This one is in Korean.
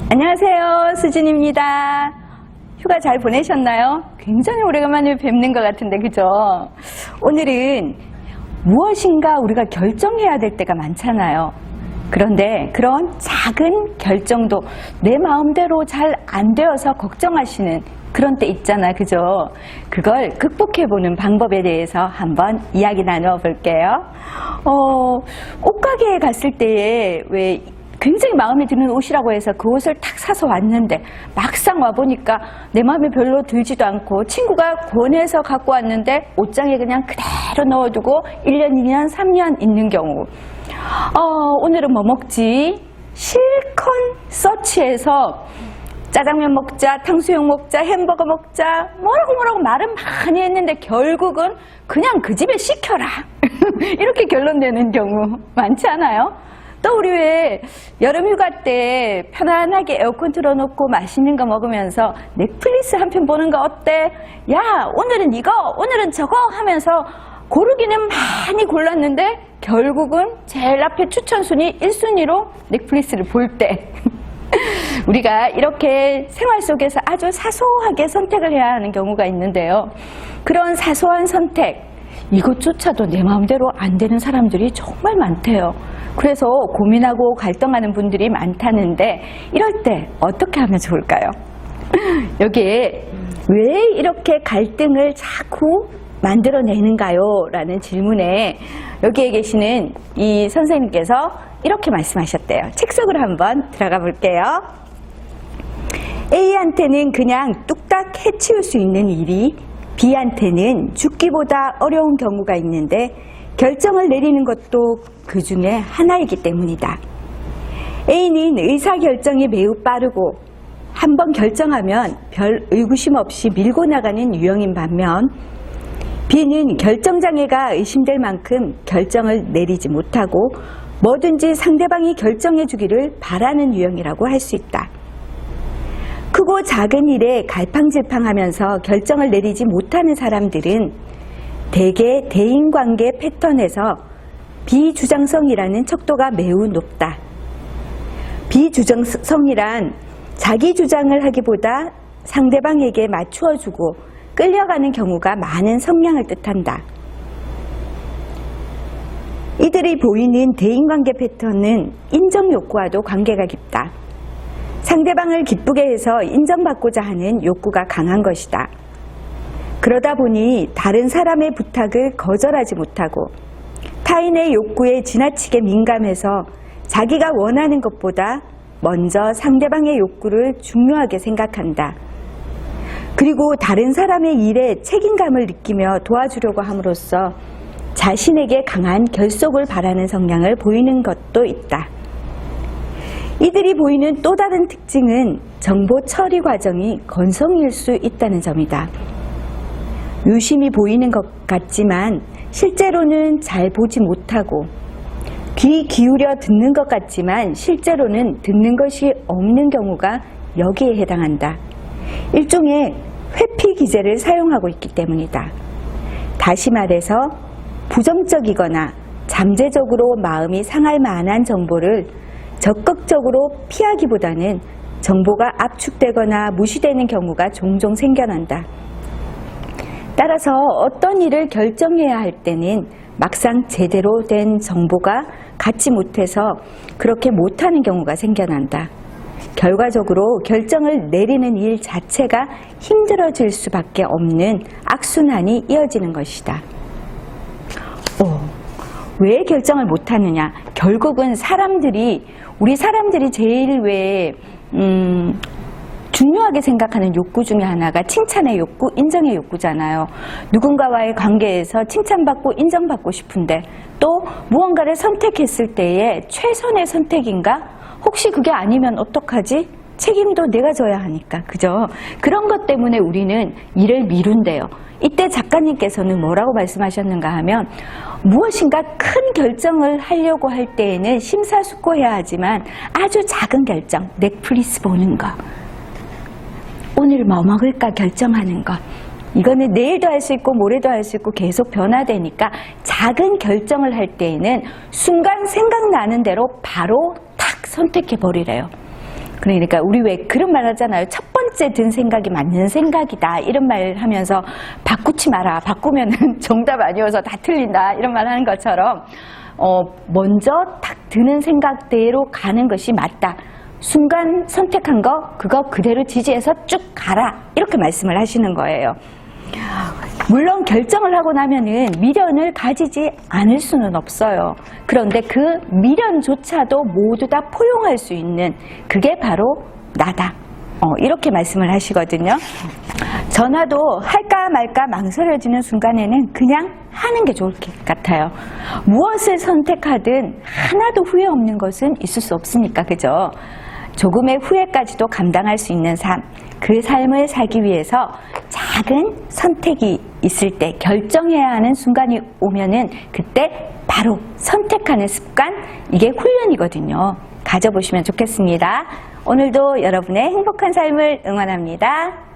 안녕하세요, 수진입니다. 휴가 잘 보내셨나요? 굉장히 오래간만에 뵙는 것 같은데, 그죠? 오늘은 무엇인가 우리가 결정해야 될 때가 많잖아요. 그런데 그런 작은 결정도 내 마음대로 잘 안 되어서 걱정하시는 그런 때 있잖아, 그죠? 그걸 극복해보는 방법에 대해서 한번 이야기 나누어 볼게요. 옷가게에 갔을 때에 왜 굉장히 마음에 드는 옷이라고 해서 그 옷을 탁 사서 왔는데 막상 와보니까 내 마음에 별로 들지도 않고 친구가 권해서 갖고 왔는데 옷장에 그냥 그대로 넣어두고 1년, 2년, 3년 있는 경우. 오늘은 뭐 먹지? 실컷 서치해서 짜장면 먹자, 탕수육 먹자, 햄버거 먹자, 뭐라고 말은 많이 했는데 결국은 그냥 그 집에 시켜라. 이렇게 결론 내는 경우 많지 않아요? 또 우리 왜 여름휴가 때 편안하게 에어컨 틀어놓고 맛있는 거 먹으면서 넷플릭스 한 편 보는 거 어때? 야, 오늘은 이거, 오늘은 저거 하면서 고르기는 많이 골랐는데 결국은 제일 앞에 추천순위 1순위로 넷플릭스를 볼 때 우리가 이렇게 생활 속에서 아주 사소하게 선택을 해야 하는 경우가 있는데요. 그런 사소한 선택, 이것조차도 내 마음대로 안 되는 사람들이 정말 많대요. 그래서 고민하고 갈등하는 분들이 많다는데 이럴 때 어떻게 하면 좋을까요? 여기에 왜 이렇게 갈등을 자꾸 만들어내는가요? 라는 질문에 여기에 계시는 이 선생님께서 이렇게 말씀하셨대요. 책 속으로 한번 들어가 볼게요. A한테는 그냥 뚝딱 해치울 수 있는 일이 B한테는 죽기보다 어려운 경우가 있는데 결정을 내리는 것도 그 중에 하나이기 때문이다. A는 의사결정이 매우 빠르고 한 번 결정하면 별 의구심 없이 밀고 나가는 유형인 반면 B는 결정장애가 의심될 만큼 결정을 내리지 못하고 뭐든지 상대방이 결정해 주기를 바라는 유형이라고 할 수 있다. 크고 작은 일에 갈팡질팡하면서 결정을 내리지 못하는 사람들은 대개 대인관계 패턴에서 비주장성이라는 척도가 매우 높다. 비주장성이란 자기 주장을 하기보다 상대방에게 맞추어주고 끌려가는 경우가 많은 성향을 뜻한다. 이들이 보이는 대인관계 패턴은 인정욕구와도 관계가 깊다. 상대방을 기쁘게 해서 인정받고자 하는 욕구가 강한 것이다. 그러다 보니 다른 사람의 부탁을 거절하지 못하고 타인의 욕구에 지나치게 민감해서 자기가 원하는 것보다 먼저 상대방의 욕구를 중요하게 생각한다. 그리고 다른 사람의 일에 책임감을 느끼며 도와주려고 함으로써 자신에게 강한 결속을 바라는 성향을 보이는 것도 있다. 이들이 보이는 또 다른 특징은 정보 처리 과정이 건성일 수 있다는 점이다. 유심히 보이는 것 같지만 실제로는 잘 보지 못하고 귀 기울여 듣는 것 같지만 실제로는 듣는 것이 없는 경우가 여기에 해당한다. 일종의 회피 기제를 사용하고 있기 때문이다. 다시 말해서 부정적이거나 잠재적으로 마음이 상할 만한 정보를 적극적으로 피하기보다는 정보가 압축되거나 무시되는 경우가 종종 생겨난다. 따라서 어떤 일을 결정해야 할 때는 막상 제대로 된 정보가 갖지 못해서 그렇게 못하는 경우가 생겨난다. 결과적으로 결정을 내리는 일 자체가 힘들어질 수밖에 없는 악순환이 이어지는 것이다. 왜 결정을 못하느냐? 결국은 우리 사람들이 제일 중요하게 생각하는 욕구 중에 하나가 칭찬의 욕구, 인정의 욕구잖아요. 누군가와의 관계에서 칭찬받고 인정받고 싶은데 또 무언가를 선택했을 때에 최선의 선택인가? 혹시 그게 아니면 어떡하지? 책임도 내가 져야 하니까, 그죠? 그런 것 때문에 우리는 일을 미룬대요. 이때 작가님께서는 뭐라고 말씀하셨는가 하면 무엇인가 큰 결정을 하려고 할 때에는 심사숙고해야 하지만 아주 작은 결정, 넷플릭스 보는 거, 오늘 뭐 먹을까 결정하는 것, 이거는 내일도 할 수 있고 모레도 할 수 있고 계속 변화되니까 작은 결정을 할 때에는 순간 생각나는 대로 바로 탁 선택해 버리래요. 그러니까 우리 왜 그런 말 하잖아요. 첫 번째 든 생각이 맞는 생각이다. 이런 말 하면서 바꾸지 마라. 바꾸면은 정답 아니어서 다 틀린다. 이런 말 하는 것처럼 먼저 딱 드는 생각대로 가는 것이 맞다. 순간 선택한 거 그거 그대로 지지해서 쭉 가라. 이렇게 말씀을 하시는 거예요. 물론 결정을 하고 나면은 미련을 가지지 않을 수는 없어요. 그런데 그 미련조차도 모두 다 포용할 수 있는 그게 바로 나다. 이렇게 말씀을 하시거든요. 전화도 할까 말까 망설여지는 순간에는 그냥 하는 게 좋을 것 같아요. 무엇을 선택하든 하나도 후회 없는 것은 있을 수 없으니까, 그죠? 조금의 후회까지도 감당할 수 있는 삶, 그 삶을 살기 위해서 작은 선택이 있을 때 결정해야 하는 순간이 오면은 그때 바로 선택하는 습관, 이게 훈련이거든요. 가져보시면 좋겠습니다. 오늘도 여러분의 행복한 삶을 응원합니다.